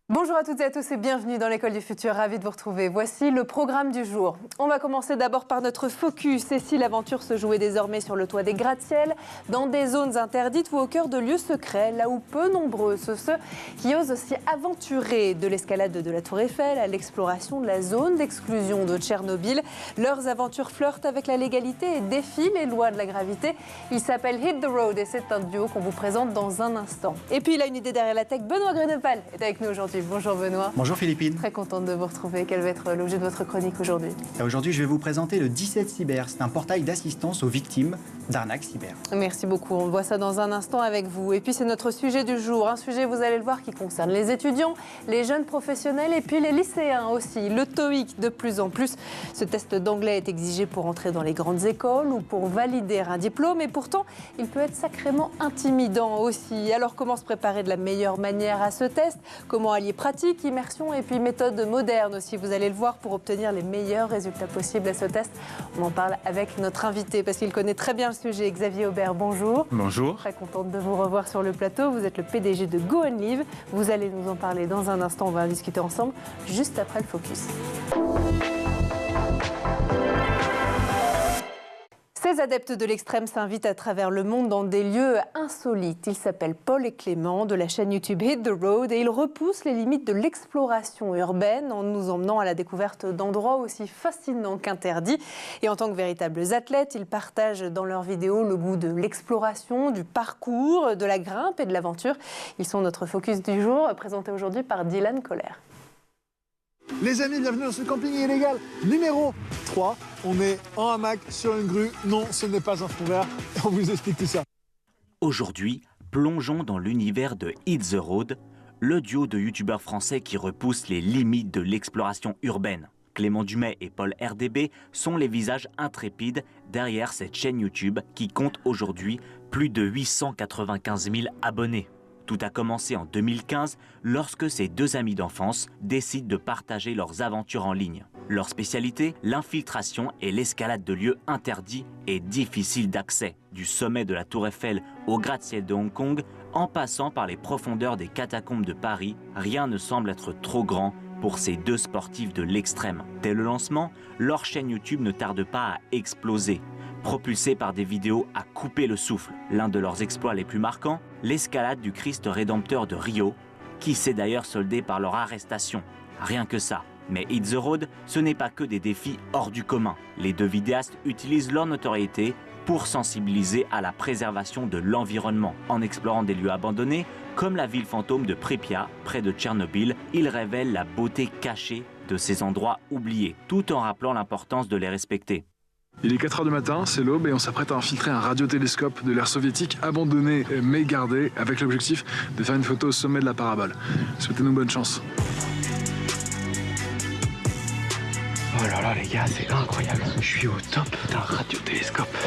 Bonjour à toutes et à tous et bienvenue dans l'École du Futur, ravi de vous retrouver. Voici le programme du jour. On va commencer d'abord par notre focus. Et si l'aventure se jouait désormais sur le toit des gratte-ciel, dans des zones interdites ou au cœur de lieux secrets, là où peu nombreux sont ceux qui osent s'y aventurer, de l'escalade de la Tour Eiffel à l'exploration de la zone d'exclusion de Tchernobyl. Leurs aventures flirtent avec la légalité et défient les lois de la gravité. Il s'appelle Hit the Road et c'est un duo qu'on vous présente dans un instant. Et puis il a une idée derrière la tech, Benoît Grunewald est avec nous aujourd'hui. Bonjour Benoît. Bonjour Philippine. Très contente de vous retrouver. Quel va être l'objet de votre chronique aujourd'hui? Aujourd'hui, je vais vous présenter le 17 Cyber. C'est un portail d'assistance aux victimes d'arnaques cyber. Merci beaucoup. On voit ça dans un instant avec vous. Et puis c'est notre sujet du jour. Un sujet, vous allez le voir, qui concerne les étudiants, les jeunes professionnels et puis les lycéens aussi. Le TOEIC de plus en plus. Ce test d'anglais est exigé pour entrer dans les grandes écoles ou pour valider un diplôme. Et pourtant, il peut être sacrément intimidant aussi. Alors comment se préparer de la meilleure manière à ce test? Comment allier pratique, immersion et puis méthode moderne aussi, vous allez le voir, pour obtenir les meilleurs résultats possibles à ce test. On en parle avec notre invité parce qu'il connaît très bien le sujet. Xavier Aubert, bonjour. Bonjour. Très contente de vous revoir sur le plateau. Vous êtes le PDG de Go and Live. Vous allez nous en parler dans un instant. On va en discuter ensemble juste après le focus. Ces adeptes de l'extrême s'invitent à travers le monde dans des lieux insolites. Ils s'appellent Paul et Clément de la chaîne YouTube Hit the Road et ils repoussent les limites de l'exploration urbaine en nous emmenant à la découverte d'endroits aussi fascinants qu'interdits. Et en tant que véritables athlètes, ils partagent dans leurs vidéos le goût de l'exploration, du parcours, de la grimpe et de l'aventure. Ils sont notre focus du jour, présenté aujourd'hui par Dylan Kohler. Les amis, bienvenue dans ce camping illégal numéro 3. On est en hamac sur une grue. Non, ce n'est pas un fond vert. On vous explique tout ça. Aujourd'hui, plongeons dans l'univers de Hit the Road, le duo de youtubeurs français qui repousse les limites de l'exploration urbaine. Clément Dumais et Paul RDB sont les visages intrépides derrière cette chaîne YouTube qui compte aujourd'hui plus de 895 000 abonnés. Tout a commencé en 2015 lorsque ces deux amis d'enfance décident de partager leurs aventures en ligne. Leur spécialité, l'infiltration et l'escalade de lieux interdits et difficiles d'accès. Du sommet de la Tour Eiffel au gratte-ciel de Hong Kong, en passant par les profondeurs des catacombes de Paris, rien ne semble être trop grand pour ces deux sportifs de l'extrême. Dès le lancement, leur chaîne YouTube ne tarde pas à exploser. Propulsés par des vidéos à couper le souffle. L'un de leurs exploits les plus marquants, l'escalade du Christ rédempteur de Rio, qui s'est d'ailleurs soldé par leur arrestation. Rien que ça. Mais Hit the Road, ce n'est pas que des défis hors du commun. Les deux vidéastes utilisent leur notoriété pour sensibiliser à la préservation de l'environnement. En explorant des lieux abandonnés, comme la ville fantôme de Pripyat, près de Tchernobyl, ils révèlent la beauté cachée de ces endroits oubliés, tout en rappelant l'importance de les respecter. Il est 4h du matin, c'est l'aube et on s'apprête à infiltrer un radiotélescope de l'ère soviétique abandonné mais gardé avec l'objectif de faire une photo au sommet de la parabole. Souhaitez-nous bonne chance. Oh là là les gars, c'est incroyable. Je suis au top d'un radiotélescope.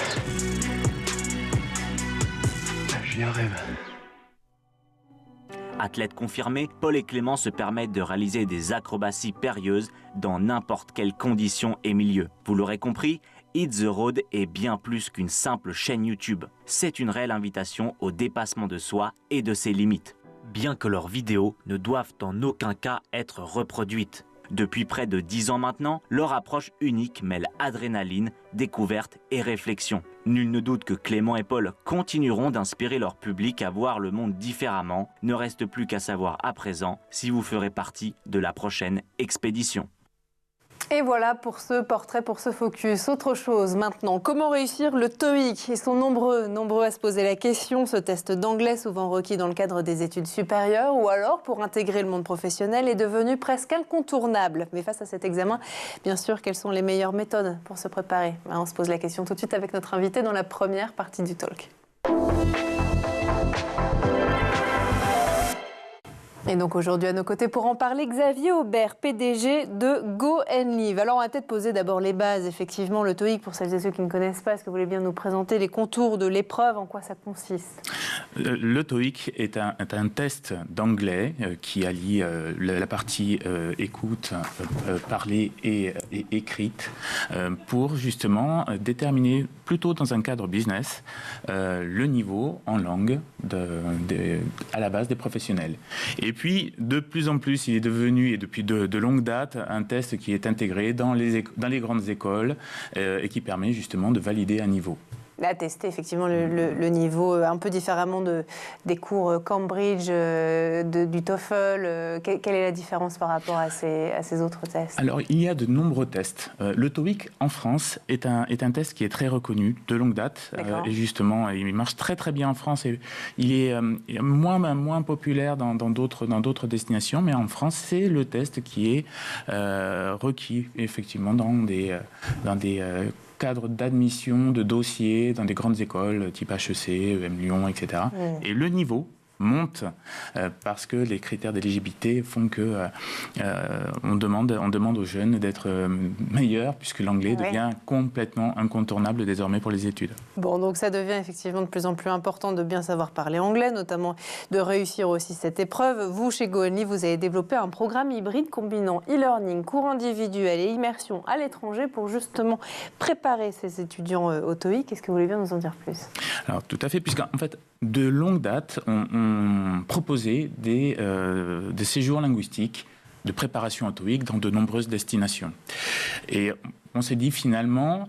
Je vis un rêve. Athlètes confirmés, Paul et Clément se permettent de réaliser des acrobaties périlleuses dans n'importe quelles conditions et milieux. Vous l'aurez compris, Hit the Road est bien plus qu'une simple chaîne YouTube. C'est une réelle invitation au dépassement de soi et de ses limites. Bien que leurs vidéos ne doivent en aucun cas être reproduites. Depuis près de 10 ans maintenant, leur approche unique mêle adrénaline, découverte et réflexion. Nul ne doute que Clément et Paul continueront d'inspirer leur public à voir le monde différemment. Ne reste plus qu'à savoir à présent si vous ferez partie de la prochaine expédition. Et voilà pour ce portrait, pour ce focus. Autre chose maintenant, comment réussir le TOEIC? Ils sont nombreux à se poser la question. Ce test d'anglais, souvent requis dans le cadre des études supérieures ou alors pour intégrer le monde professionnel, est devenu presque incontournable. Mais face à cet examen, bien sûr, quelles sont les meilleures méthodes pour se préparer? On se pose la question tout de suite avec notre invité dans la première partie du talk. Et donc aujourd'hui à nos côtés pour en parler, Xavier Aubert, PDG de Go and Live. Alors on va peut-être poser d'abord les bases, effectivement, le TOEIC, pour celles et ceux qui ne connaissent pas. Est-ce que vous voulez bien nous présenter les contours de l'épreuve, en quoi ça consiste? Le TOEIC est un test d'anglais qui allie la partie écoute, parler et écrite pour justement déterminer plutôt dans un cadre business, le niveau en langue à la base des professionnels. Et puis, de plus en plus, il est devenu, et depuis de longue date, un test qui est intégré dans les grandes écoles et qui permet justement de valider un niveau. À tester effectivement le niveau un peu différemment des cours Cambridge, du TOEFL. Quelle est la différence par rapport à ces autres tests? Alors, il y a de nombreux tests. Le TOEIC en France est un test qui est très reconnu de longue date. Et justement, il marche très très bien en France. Et il est moins populaire dans d'autres destinations. Mais en France, c'est le test qui est requis effectivement dans des cadre d'admission, de dossiers dans des grandes écoles type HEC, EM Lyon, etc. Et le niveau monte parce que les critères d'éligibilité font que on demande aux jeunes d'être meilleurs puisque l'anglais devient complètement incontournable désormais pour les études. Bon, donc ça devient effectivement de plus en plus important de bien savoir parler anglais, notamment de réussir aussi cette épreuve. Vous, chez Goonly, vous avez développé un programme hybride combinant e-learning, cours individuels et immersion à l'étranger pour justement préparer ces étudiants au TOEIC. Est-ce que vous voulez bien nous en dire plus? Alors, tout à fait, puisqu'en fait, de longue date, on proposait des séjours linguistiques de préparation au TOEIC dans de nombreuses destinations. Et on s'est dit finalement,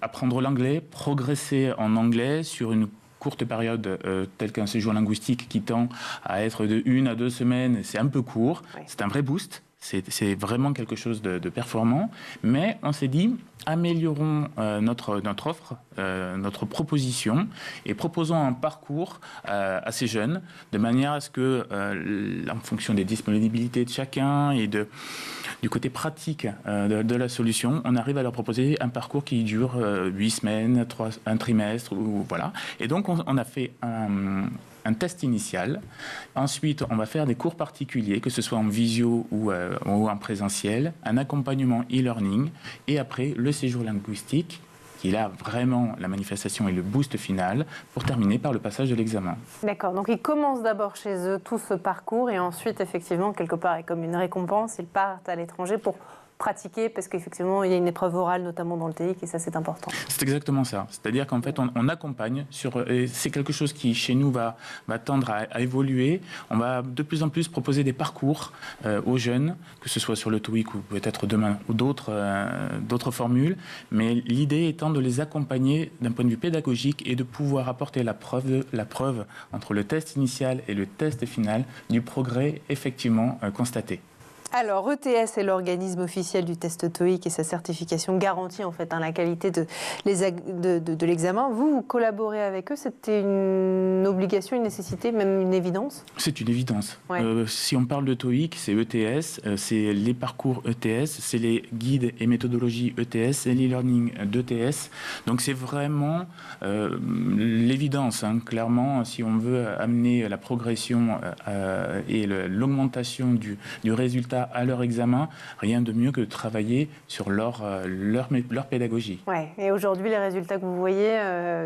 apprendre l'anglais, progresser en anglais sur une courte période telle qu'un séjour linguistique qui tend à être de 1 à 2 semaines, c'est un peu court, c'est un vrai boost. C'est vraiment quelque chose de performant, mais on s'est dit, améliorons notre offre, notre proposition, et proposons un parcours à ces jeunes, de manière à ce que, en fonction des disponibilités de chacun et du côté pratique de la solution, on arrive à leur proposer un parcours qui dure 8 semaines, un trimestre, voilà. Et donc, on a fait un test initial. Ensuite, on va faire des cours particuliers, que ce soit en visio ou en présentiel, un accompagnement e-learning, et après, le séjour linguistique, qui est là vraiment la manifestation et le boost final, pour terminer par le passage de l'examen. D'accord, donc ils commencent d'abord chez eux tout ce parcours, et ensuite, effectivement, quelque part, et comme une récompense, ils partent à l'étranger pour pratiquer, parce qu'effectivement, il y a une épreuve orale, notamment dans le TOEIC, et ça, c'est important. C'est exactement ça. C'est-à-dire qu'en fait, on accompagne et c'est quelque chose qui, chez nous, va tendre à évoluer. On va de plus en plus proposer des parcours aux jeunes, que ce soit sur le TOEIC ou peut-être demain, ou d'autres formules. Mais l'idée étant de les accompagner d'un point de vue pédagogique et de pouvoir apporter la preuve entre le test initial et le test final du progrès effectivement constaté. Alors, ETS est l'organisme officiel du test TOEIC et sa certification garantit en fait la qualité de l'examen. Vous collaborez avec eux, c'était une obligation, une nécessité, même une évidence? C'est une évidence. Ouais. Si on parle de TOEIC, c'est ETS, c'est les parcours ETS, c'est les guides et méthodologies ETS, c'est l'e-learning d'ETS. Donc c'est vraiment l'évidence. Clairement, si on veut amener la progression et l'augmentation du résultat à leur examen, rien de mieux que de travailler sur leur pédagogie. Ouais. Et aujourd'hui, les résultats que vous voyez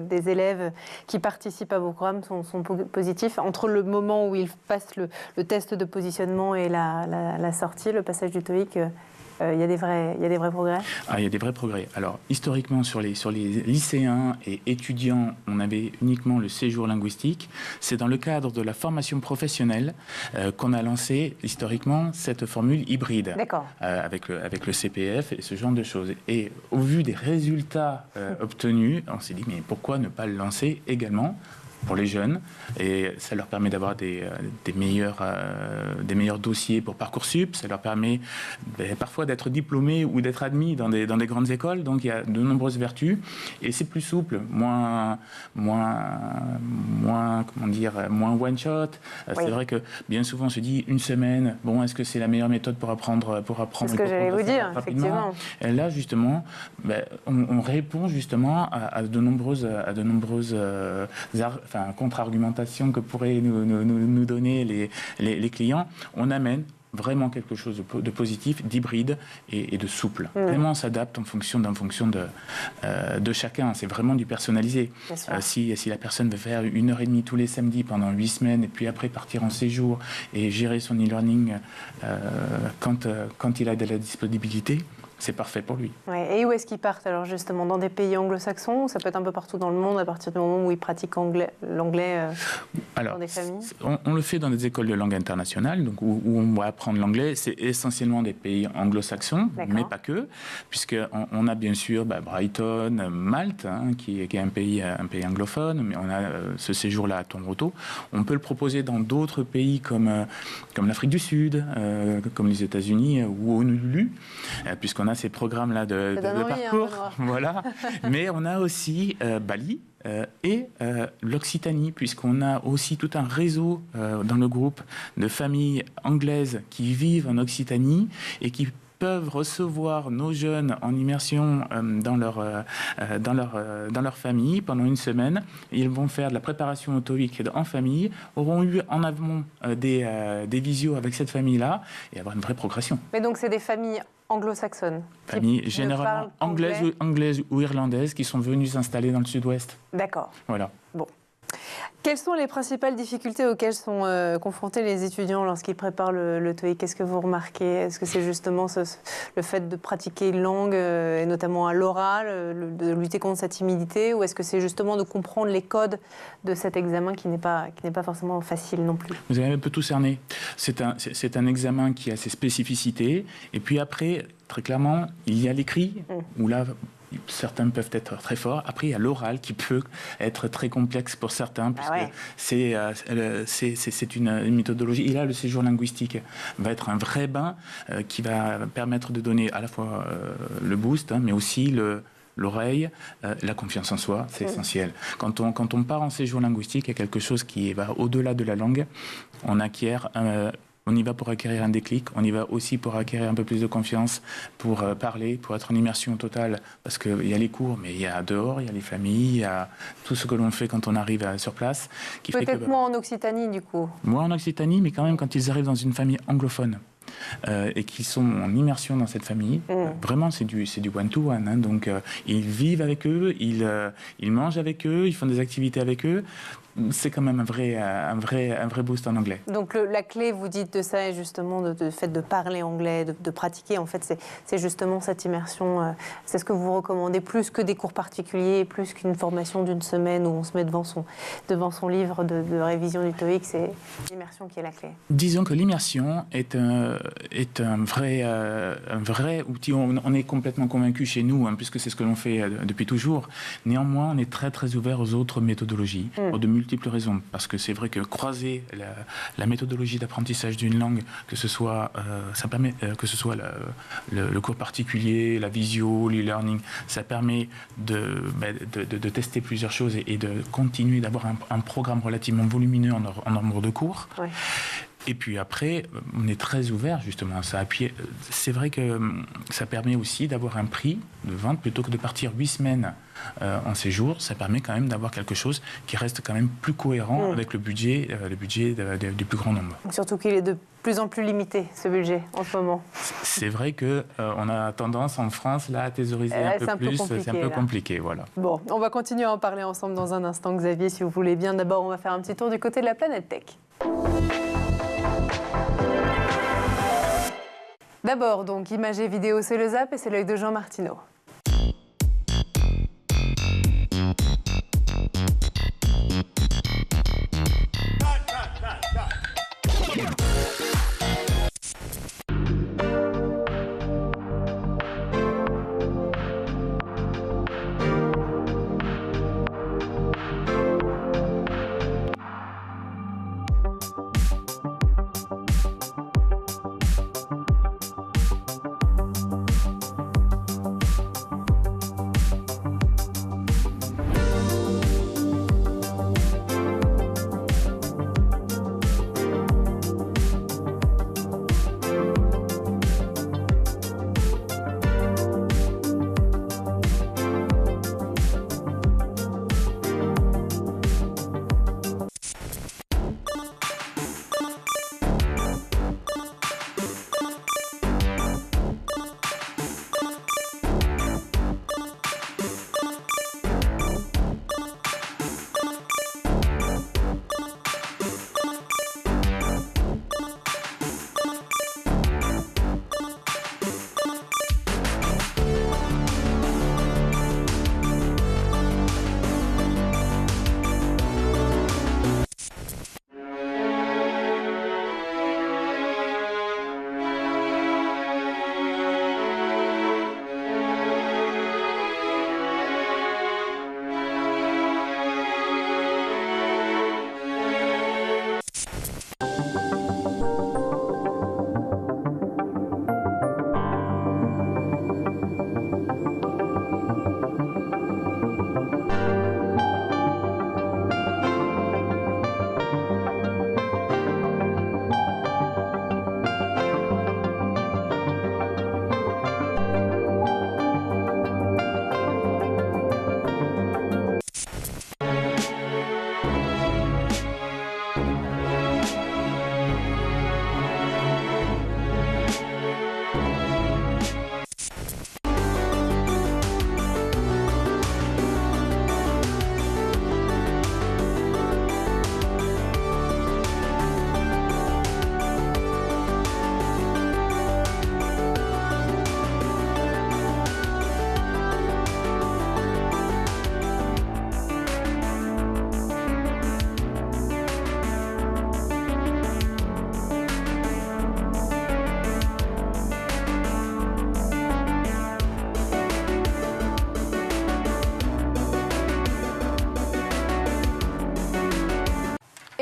des élèves qui participent à vos programmes sont positifs. Entre le moment où ils passent le test de positionnement et la sortie, le passage du TOEIC, il y a des vrais progrès? Il y a des vrais progrès. Alors, historiquement, sur les lycéens et étudiants, on avait uniquement le séjour linguistique. C'est dans le cadre de la formation professionnelle qu'on a lancé, historiquement, cette formule hybride. D'accord. Avec le CPF et ce genre de choses. Et au vu des résultats obtenus, on s'est dit, mais pourquoi ne pas le lancer également pour les jeunes, et ça leur permet d'avoir des meilleurs dossiers pour Parcoursup, ça leur permet parfois d'être diplômés ou d'être admis dans des grandes écoles, donc il y a de nombreuses vertus, et c'est plus souple, moins one shot. Oui. C'est vrai que bien souvent on se dit une semaine, bon, est-ce que c'est la meilleure méthode pour apprendre? C'est ce que j'allais vous dire, effectivement. Et là justement, on répond justement à de nombreuses contre-argumentation que pourraient nous donner les clients. On amène vraiment quelque chose de positif, d'hybride et de souple. Vraiment, on s'adapte en fonction de chacun. C'est vraiment du personnalisé. Si la personne veut faire 1h30 tous les samedis pendant 8 semaines et puis après partir en séjour et gérer son e-learning quand il a de la disponibilité, c'est parfait pour lui. Ouais. Et où est-ce qu'ils partent alors justement? Dans des pays anglo-saxons ou ça peut être un peu partout dans le monde à partir du moment où ils pratiquent l'anglais dans des familles? On le fait dans des écoles de langue internationale, donc où on va apprendre l'anglais. C'est essentiellement des pays anglo-saxons, mais pas que, puisqu'on a bien sûr Brighton, Malte, qui est un pays anglophone, mais on a ce séjour-là à Toronto. On peut le proposer dans d'autres pays comme l'Afrique du Sud, comme les États-Unis ou Honolulu, puisqu'on a ces programmes-là de parcours. Voilà. Mais on a aussi Bali et l'Occitanie, puisqu'on a aussi tout un réseau dans le groupe de familles anglaises qui vivent en Occitanie et qui peuvent recevoir nos jeunes en immersion dans leur famille pendant une semaine. Ils vont faire de la préparation au TOEIC en famille, auront eu en amont des visios avec cette famille-là et avoir une vraie progression. Mais donc c'est des familles anglo-saxonnes? Familles généralement anglaises ou irlandaises qui sont venues s'installer dans le sud-ouest. D'accord. Voilà. Bon. Quelles sont les principales difficultés auxquelles sont confrontés les étudiants lorsqu'ils préparent le TOEIC? Qu'est-ce que vous remarquez? Est-ce que c'est justement le fait de pratiquer une langue, et notamment à l'oral, de lutter contre sa timidité, ou est-ce que c'est justement de comprendre les codes de cet examen qui n'est pas forcément facile non plus? Vous avez un peu tout cerné. C'est un examen qui a ses spécificités. Et puis après, très clairement, il y a l'écrit, où là... Certains peuvent être très forts. Après, il y a l'oral qui peut être très complexe pour certains, puisque c'est une méthodologie. Et là, le séjour linguistique va être un vrai bain qui va permettre de donner à la fois le boost, mais aussi l'oreille, la confiance en soi, c'est essentiel. Quand on part en séjour linguistique, il y a quelque chose qui va au-delà de la langue. On y va pour acquérir un déclic, on y va aussi pour acquérir un peu plus de confiance, pour parler, pour être en immersion totale, parce qu'il y a les cours, mais il y a dehors, il y a les familles, il y a tout ce que l'on fait quand on arrive sur place. Peut-être moins en Occitanie, du coup. Moins en Occitanie, mais quand même quand ils arrivent dans une famille anglophone. Et qui sont en immersion dans cette famille. Vraiment, c'est du one-to-one. Donc, ils vivent avec eux, ils mangent avec eux, ils font des activités avec eux. C'est quand même un vrai boost en anglais. Donc, la clé, vous dites, de ça est justement le fait de parler anglais, de pratiquer. En fait, c'est justement cette immersion. C'est ce que vous recommandez, plus que des cours particuliers, plus qu'une formation d'une semaine où on se met devant son livre de révision du TOEIC. C'est l'immersion qui est la clé. Disons que l'immersion est un vrai outil. On est complètement convaincu chez nous, puisque c'est ce que l'on fait depuis toujours. Néanmoins, on est très très ouvert aux autres méthodologies, pour de multiples raisons. Parce que c'est vrai que croiser la méthodologie d'apprentissage d'une langue, que ce soit le cours particulier, la visio, l'e-learning, ça permet de tester plusieurs choses et de continuer d'avoir un programme relativement volumineux en nombre de cours. Ouais. Et puis après, on est très ouvert justement à ça. Et puis, c'est vrai que ça permet aussi d'avoir un prix de vente plutôt que de partir 8 semaines en séjour. Ça permet quand même d'avoir quelque chose qui reste quand même plus cohérent avec le budget du plus grand nombre. Surtout qu'il est de plus en plus limité, ce budget, en ce moment. C'est vrai qu'on a tendance en France là, à thésauriser un peu plus. C'est un peu compliqué, voilà. Bon, on va continuer à en parler ensemble dans un instant, Xavier, si vous voulez bien. D'abord, on va faire un petit tour du côté de la planète tech. D'abord, donc, images et vidéos, c'est le Zap et c'est l'œil de Jean Martineau.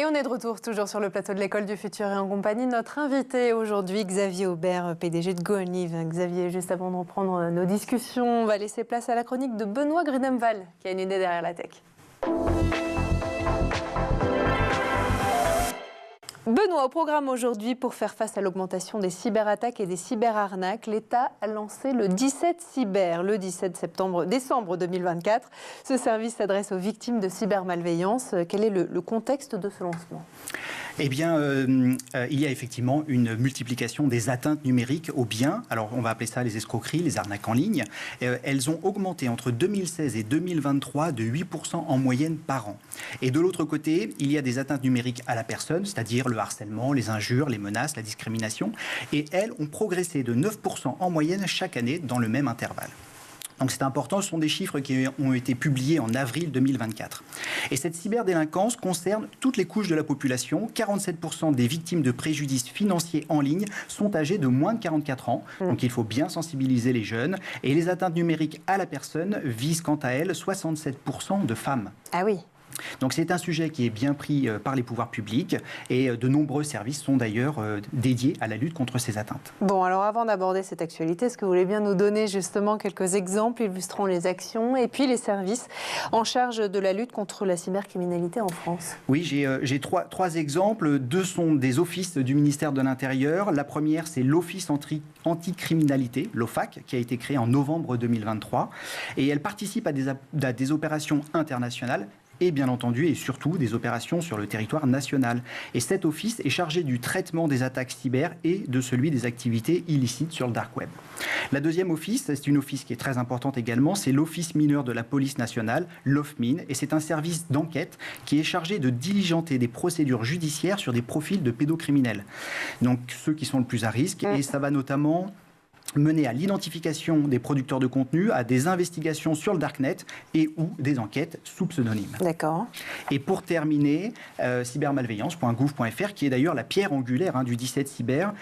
on est de retour toujours sur le plateau de l'École du Futur et en compagnie de notre invité aujourd'hui, Xavier Aubert, PDG de Go on Live. Xavier, juste avant de reprendre nos discussions, on va laisser place à la chronique de Benoît Grunemval, qui a une idée derrière la tech. Benoît, au programme aujourd'hui, pour faire face à l'augmentation des cyberattaques et des cyberarnaques, l'État a lancé le 17 Cyber, le 17 décembre 2024. Ce service s'adresse aux victimes de cybermalveillance. Quel est le contexte de ce lancement ? Eh bien, il y a effectivement une multiplication des atteintes numériques aux biens. Alors, on va appeler ça les escroqueries, les arnaques en ligne. Elles ont augmenté entre 2016 et 2023 de 8% en moyenne par an. Et de l'autre côté, il y a des atteintes numériques à la personne, c'est-à-dire le harcèlement, les injures, les menaces, la discrimination. Et elles ont progressé de 9% en moyenne chaque année dans le même intervalle. Donc c'est important, ce sont des chiffres qui ont été publiés en avril 2024. Et cette cyberdélinquance concerne toutes les couches de la population. 47% des victimes de préjudices financiers en ligne sont âgées de moins de 44 ans. Donc il faut bien sensibiliser les jeunes. Et les atteintes numériques à la personne visent quant à elles 67% de femmes. Ah oui. Donc c'est un sujet qui est bien pris par les pouvoirs publics et de nombreux services sont d'ailleurs dédiés à la lutte contre ces atteintes. Bon, alors avant d'aborder cette actualité, est-ce que vous voulez bien nous donner justement quelques exemples illustrant les actions et puis les services en charge de la lutte contre la cybercriminalité en France ? Oui, j'ai trois exemples. Deux sont des offices du ministère de l'Intérieur. La première, c'est l'Office anticriminalité, l'OFAC, qui a été créé en novembre 2023. Et elle participe à des opérations internationales et bien entendu et surtout des opérations sur le territoire national. Et cet office est chargé du traitement des attaques cyber et de celui des activités illicites sur le dark web. La deuxième office, c'est une office qui est très importante également, c'est l'Office mineur de la police nationale, l'OFMIN, et c'est un service d'enquête qui est chargé de diligenter des procédures judiciaires sur des profils de pédocriminels. Donc ceux qui sont le plus à risque, et ça va notamment mener à l'identification des producteurs de contenu, à des investigations sur le darknet et ou des enquêtes sous pseudonyme. D'accord. Et pour terminer, cybermalveillance.gouv.fr, qui est d'ailleurs la pierre angulaire du 17 Cyber.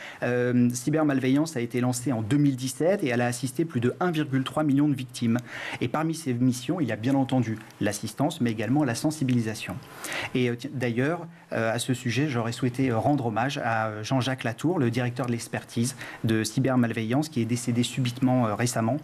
Cybermalveillance a été lancée en 2017 et elle a assisté plus de 1,3 million de victimes. Et parmi ces missions, il y a bien entendu l'assistance, mais également la sensibilisation. Et d'ailleurs, à ce sujet, j'aurais souhaité rendre hommage à Jean-Jacques Latour, le directeur de l'expertise de cybermalveillance, qui est décédé subitement récemment.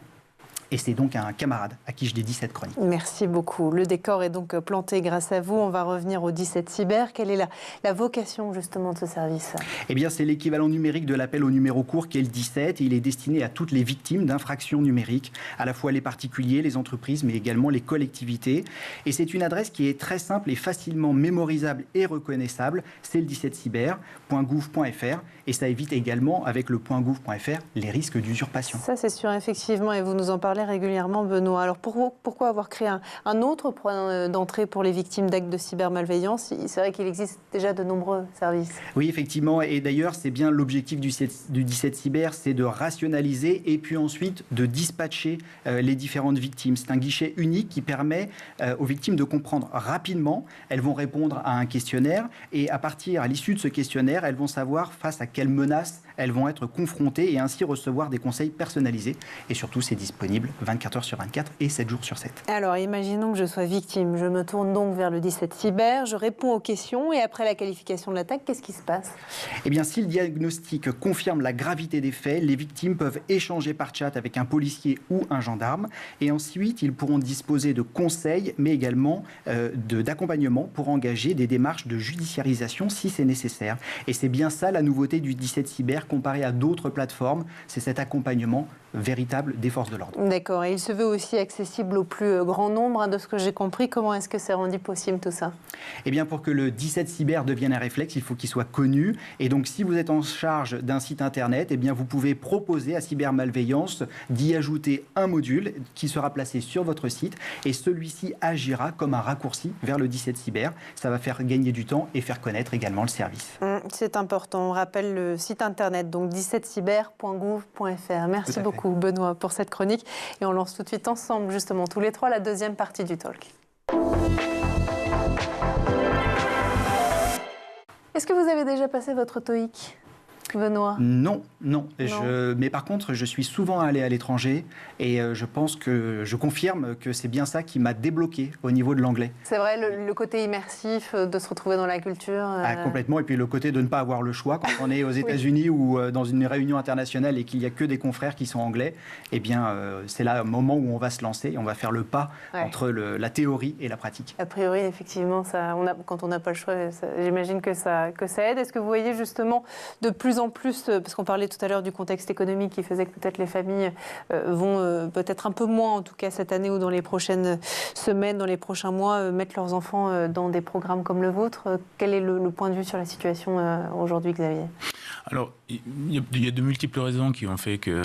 Et c'est donc un camarade à qui je dédie cette chronique. Merci beaucoup. Le décor est donc planté grâce à vous. On va revenir au 17 Cyber. Quelle est la vocation justement de ce service ? Eh bien, c'est l'équivalent numérique de l'appel au numéro court qui est le 17. Et il est destiné à toutes les victimes d'infractions numériques, à la fois les particuliers, les entreprises, mais également les collectivités. Et c'est une adresse qui est très simple et facilement mémorisable et reconnaissable. C'est le 17cyber.gouv.fr. Et ça évite également, avec le .gouv.fr, les risques d'usurpation. Ça, c'est sûr, effectivement. Et vous nous en parlez régulièrement, Benoît. Alors pourquoi avoir créé un autre point d'entrée pour les victimes d'actes de cybermalveillance ? C'est vrai qu'il existe déjà de nombreux services. Oui, effectivement. Et d'ailleurs, c'est bien l'objectif du 17 Cyber, c'est de rationaliser et puis ensuite de dispatcher les différentes victimes. C'est un guichet unique qui permet aux victimes de comprendre rapidement. Elles vont répondre à un questionnaire et à l'issue de ce questionnaire, elles vont savoir face à quelles menaces elles vont être confrontées et ainsi recevoir des conseils personnalisés. Et surtout, c'est disponible 24 heures sur 24 et 7 jours sur 7. Alors, imaginons que je sois victime. Je me tourne donc vers le 17 Cyber, je réponds aux questions et après la qualification de l'attaque, qu'est-ce qui se passe ? Eh bien, si le diagnostic confirme la gravité des faits, les victimes peuvent échanger par chat avec un policier ou un gendarme et ensuite, ils pourront disposer de conseils, mais également d'accompagnement pour engager des démarches de judiciarisation si c'est nécessaire. Et c'est bien ça la nouveauté du 17 Cyber comparé à d'autres plateformes, c'est cet accompagnement véritable des forces de l'ordre. D'accord, et il se veut aussi accessible au plus grand nombre, de ce que j'ai compris. Comment est-ce que c'est rendu possible tout ça ? Eh bien, pour que le 17 Cyber devienne un réflexe, il faut qu'il soit connu. Et donc, si vous êtes en charge d'un site internet, eh bien, vous pouvez proposer à Cybermalveillance d'y ajouter un module qui sera placé sur votre site et celui-ci agira comme un raccourci vers le 17 Cyber. Ça va faire gagner du temps et faire connaître également le service. C'est important. On rappelle le site internet, donc 17cyber.gouv.fr. Merci beaucoup, Benoît, pour cette chronique. Et on lance tout de suite ensemble, justement, tous les trois, la deuxième partie du talk. Est-ce que vous avez déjà passé votre TOEIC ? Benoît? Non. Mais par contre, je suis souvent allé à l'étranger et je pense que je confirme que c'est bien ça qui m'a débloqué au niveau de l'anglais. C'est vrai, le côté immersif de se retrouver dans la culture. Complètement. Et puis le côté de ne pas avoir le choix quand on est aux États-Unis ou dans une réunion internationale et qu'il n'y a que des confrères qui sont anglais, eh bien, c'est là un moment où on va se lancer et on va faire le pas entre la théorie et la pratique. A priori, effectivement, quand on n'a pas le choix, j'imagine que ça aide. Est-ce que vous voyez justement de plus en plus, parce qu'on parlait tout à l'heure du contexte économique qui faisait que peut-être les familles vont peut-être un peu moins, en tout cas cette année ou dans les prochaines semaines, dans les prochains mois, mettre leurs enfants dans des programmes comme le vôtre. Quel est le point de vue sur la situation aujourd'hui, Xavier? Alors, il y a de multiples raisons qui ont fait que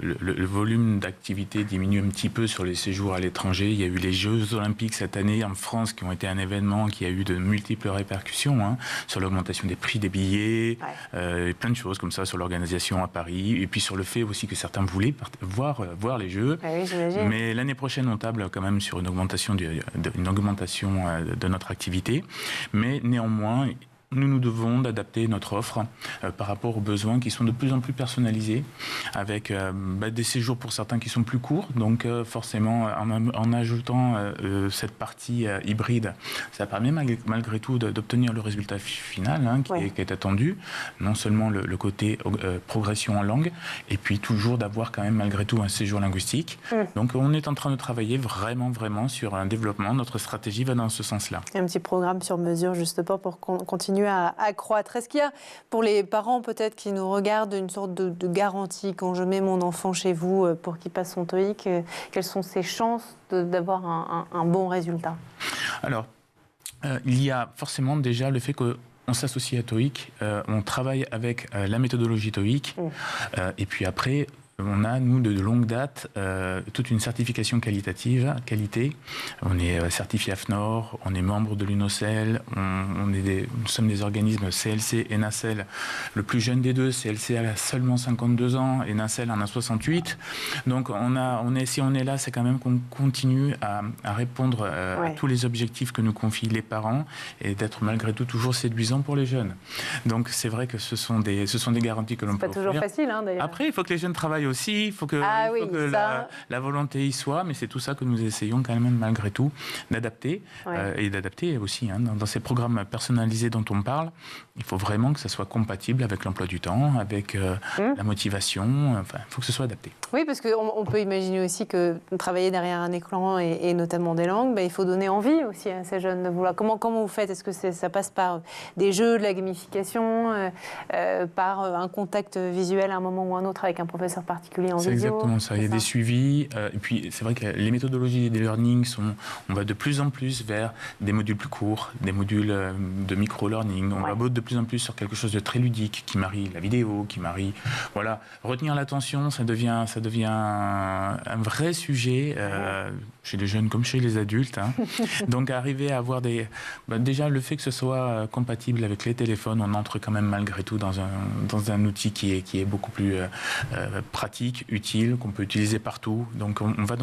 le volume d'activité diminue un petit peu sur les séjours à l'étranger. Il y a eu les Jeux Olympiques cette année en France qui ont été un événement qui a eu de multiples répercussions sur l'augmentation des prix des billets, plein de choses comme ça sur l'organisation à Paris, et puis sur le fait aussi que certains voulaient voir les Jeux. Oui, j'imagine. Mais l'année prochaine, on table quand même sur une augmentation de notre activité. Mais néanmoins, nous devons d'adapter notre offre par rapport aux besoins qui sont de plus en plus personnalisés, avec des séjours pour certains qui sont plus courts. Donc forcément, en ajoutant cette partie hybride, ça permet malgré tout d'obtenir le résultat final qui est attendu. Non seulement le côté progression en langue, et puis toujours d'avoir quand même malgré tout un séjour linguistique. Donc on est en train de travailler vraiment sur un développement. Notre stratégie va dans ce sens-là. Un petit programme sur mesure justement pour continuer à croître. Est-ce qu'il y a pour les parents peut-être qui nous regardent une sorte de garantie quand je mets mon enfant chez vous pour qu'il passe son TOEIC, quelles sont ses chances d'avoir un bon résultat? Alors, il y a forcément déjà le fait que on s'associe à TOEIC, on travaille avec la méthodologie TOEIC, et puis après, on a, nous, de longue date, toute une certification qualité. On est certifié AFNOR, on est membre de l'UNOCEL, nous sommes des organismes CLC et NACEL. Le plus jeune des deux, CLC, a seulement 52 ans et NACEL en a 68. Donc, si on est là, c'est quand même qu'on continue à répondre à tous les objectifs que nous confient les parents et d'être malgré tout toujours séduisant pour les jeunes. Donc, c'est vrai que ce sont des garanties que l'on peut offrir. C'est pas toujours facile, d'ailleurs. Après, il faut que les jeunes travaillent aussi, il faut que la volonté y soit, mais c'est tout ça que nous essayons quand même malgré tout d'adapter et d'adapter aussi dans ces programmes personnalisés dont on parle. Il faut vraiment que ça soit compatible avec l'emploi du temps, avec la motivation. Enfin, il faut que ce soit adapté. Oui, parce qu'on peut imaginer aussi que travailler derrière un écran et notamment des langues, il faut donner envie aussi à ces jeunes de vouloir. Comment vous faites? Est-ce que ça passe par des jeux, de la gamification, par un contact visuel à un moment ou un autre avec un professeur particulier en vidéo? C'est exactement ça. Il y a des suivis. Et puis, c'est vrai que les méthodologies des learning on va de plus en plus vers des modules plus courts, des modules de micro-learning. On va de plus en plus sur quelque chose de très ludique qui marie la vidéo, qui marie... Voilà. Retenir l'attention, ça devient un vrai sujet chez les jeunes comme chez les adultes. Donc, arriver à avoir déjà, le fait que ce soit compatible avec les téléphones, on entre quand même malgré tout dans un outil qui est beaucoup plus pratique, utile, qu'on peut utiliser partout. Donc, on va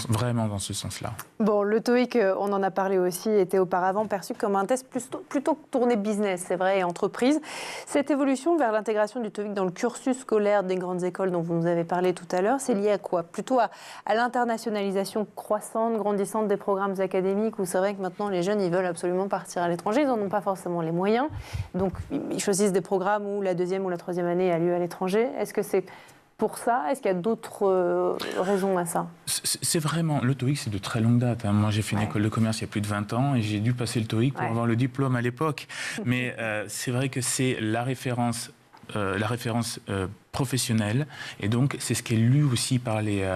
vraiment dans ce sens-là. Bon, le TOEIC, on en a parlé aussi, était auparavant perçu comme un test plutôt tourné business, c'est vrai, et entreprise. Cette évolution vers l'intégration du TOEIC dans le cursus scolaire des grandes écoles dont vous nous avez parlé tout à l'heure, c'est lié à quoi? Plutôt à l'internationalisation croissante, grandissante des programmes académiques, où c'est vrai que maintenant les jeunes, ils veulent absolument partir à l'étranger, ils n'en ont pas forcément les moyens. Donc, ils choisissent des programmes où la deuxième ou la troisième année a lieu à l'étranger. Est-ce que c'est pour ça? Est-ce qu'il y a d'autres raisons à ça? C'est vraiment... Le TOEIC, c'est de très longue date. Moi, j'ai fait une école de commerce il y a plus de 20 ans et j'ai dû passer le TOEIC pour avoir le diplôme à l'époque. Mais c'est vrai que c'est la référence professionnelle, et donc c'est ce qui est lu aussi par les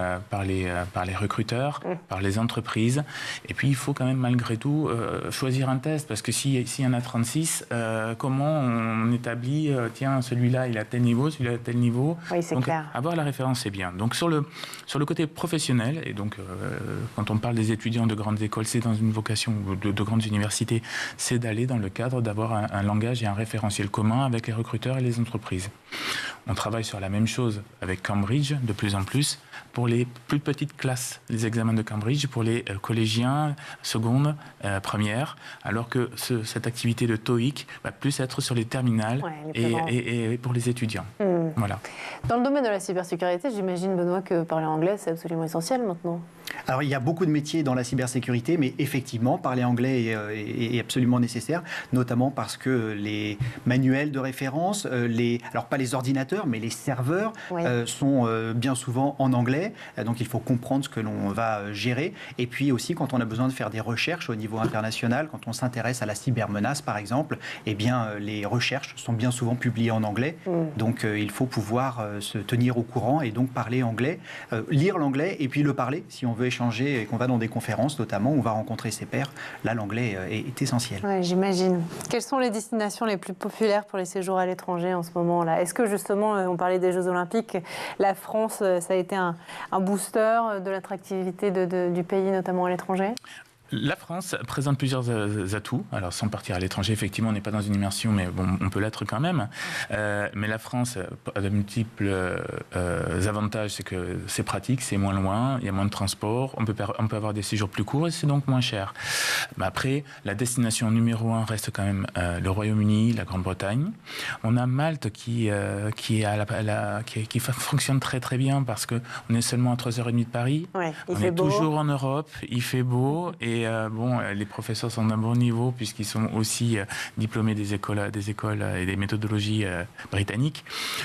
recruteurs, par les entreprises. Et puis il faut quand même malgré tout choisir un test, parce que s'il y en a 36, comment on établit tiens, celui-là il a tel niveau, celui-là a tel niveau. Oui, c'est donc, clair. Avoir la référence, c'est bien. Donc sur le côté professionnel, et donc quand on parle des étudiants de grandes écoles, c'est dans une vocation de grandes universités, c'est d'aller dans le cadre d'avoir un langage et un référentiel commun avec les recruteurs et les entreprises. On travaille travaille sur la même chose avec Cambridge de plus en plus pour les plus petites classes, les examens de Cambridge pour les collégiens, seconde, première, alors que cette activité de TOEIC va plus être sur les terminales et pour les étudiants. Voilà. Dans le domaine de la cybersécurité, j'imagine, Benoît, que parler anglais, c'est absolument essentiel maintenant. Alors, il y a beaucoup de métiers dans la cybersécurité, mais effectivement, parler anglais est absolument nécessaire, notamment parce que les manuels de référence, alors pas les ordinateurs, mais les serveurs sont bien souvent en anglais. Donc, il faut comprendre ce que l'on va gérer. Et puis aussi, quand on a besoin de faire des recherches au niveau international, quand on s'intéresse à la cybermenace, par exemple, eh bien, les recherches sont bien souvent publiées en anglais. Donc, il faut pouvoir se tenir au courant et donc parler anglais, lire l'anglais et puis le parler si on veut échanger et qu'on va dans des conférences notamment, on va rencontrer ses pairs. Là, l'anglais est essentiel. Ouais, j'imagine. Quelles sont les destinations les plus populaires pour les séjours à l'étranger en ce moment-là? Est-ce que justement, on parlait des Jeux Olympiques, la France, ça a été un booster de l'attractivité du pays, notamment à l'étranger? La France présente plusieurs atouts. Alors, sans partir à l'étranger, effectivement, on n'est pas dans une immersion, mais bon, on peut l'être quand même. Mais la France a de multiples avantages. C'est que c'est pratique, c'est moins loin, il y a moins de transport, on peut avoir des séjours plus courts et c'est donc moins cher. Mais après, la destination numéro 1 reste quand même le Royaume-Uni, la Grande-Bretagne. On a Malte qui fonctionne très très bien parce qu'on est seulement à 3h30 de Paris. Ouais, on est toujours en Europe, il fait beau et les professeurs sont d'un bon niveau puisqu'ils sont aussi diplômés des écoles et des méthodologies britanniques.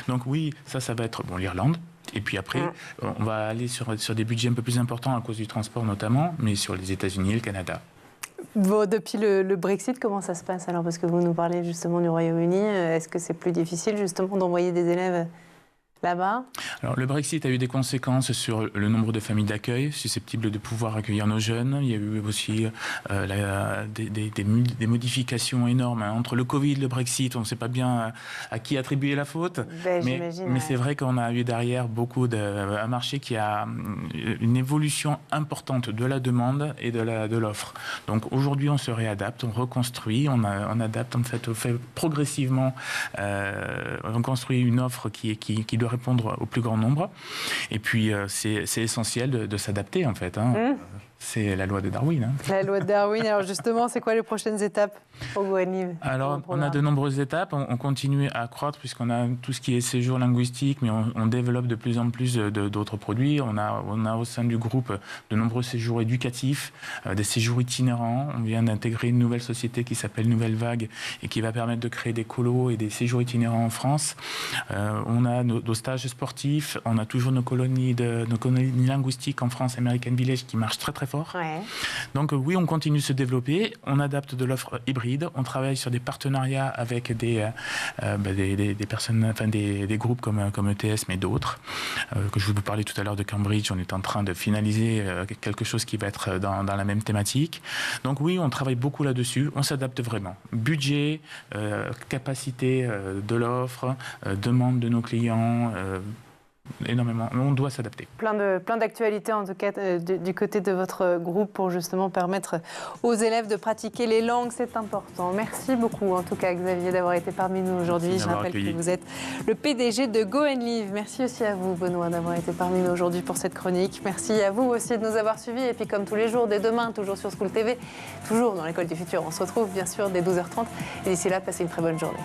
Donc oui, ça va être l'Irlande. Et puis après, on va aller sur des budgets un peu plus importants à cause du transport notamment, mais sur les États-Unis et le Canada. Bon, depuis le Brexit, comment ça se passe alors? Parce que vous nous parlez justement du Royaume-Uni. Est-ce que c'est plus difficile justement d'envoyer des élèves là-bas? Alors, le Brexit a eu des conséquences sur le nombre de familles d'accueil susceptibles de pouvoir accueillir nos jeunes. Il y a eu aussi des modifications énormes entre le Covid et le Brexit. On ne sait pas bien à qui attribuer la faute. Mais c'est vrai qu'on a eu derrière un marché qui a une évolution importante de la demande et de l'offre. Donc aujourd'hui, on se réadapte, on reconstruit, on adapte, en fait, on fait progressivement, on construit une offre qui doit répondre au plus grand nombre. Et puis, c'est essentiel de s'adapter, en fait. C'est la loi de Darwin. La loi de Darwin. Alors justement, c'est quoi les prochaines étapes au Goenlive? Alors, on a de nombreuses étapes. On continue à croître puisqu'on a tout ce qui est séjour linguistique, mais on développe de plus en plus d'autres produits. On a au sein du groupe de nombreux séjours éducatifs, des séjours itinérants. On vient d'intégrer une nouvelle société qui s'appelle Nouvelle Vague et qui va permettre de créer des colos et des séjours itinérants en France. On a nos stages sportifs. On a toujours nos colonies linguistiques en France, American Village, qui marchent très très fort. Ouais. Donc oui, on continue de se développer, on adapte de l'offre hybride, on travaille sur des partenariats avec des personnes, enfin des groupes comme ETS, mais d'autres. Que je vous parlais tout à l'heure de Cambridge, on est en train de finaliser quelque chose qui va être dans la même thématique. Donc oui, on travaille beaucoup là-dessus, on s'adapte vraiment. Budget, capacité de l'offre, demande de nos clients, énormément. On doit s'adapter. Plein d'actualités, en tout cas, du côté de votre groupe pour justement permettre aux élèves de pratiquer les langues. C'est important. Merci beaucoup, en tout cas, Xavier, d'avoir été parmi nous aujourd'hui. Je rappelle que vous êtes le PDG de Goenlive. Merci aussi à vous, Benoît, d'avoir été parmi nous aujourd'hui pour cette chronique. Merci à vous aussi de nous avoir suivis. Et puis, comme tous les jours, dès demain, toujours sur School TV, toujours dans l'école du futur. On se retrouve, bien sûr, dès 12h30. Et d'ici là, passez une très bonne journée.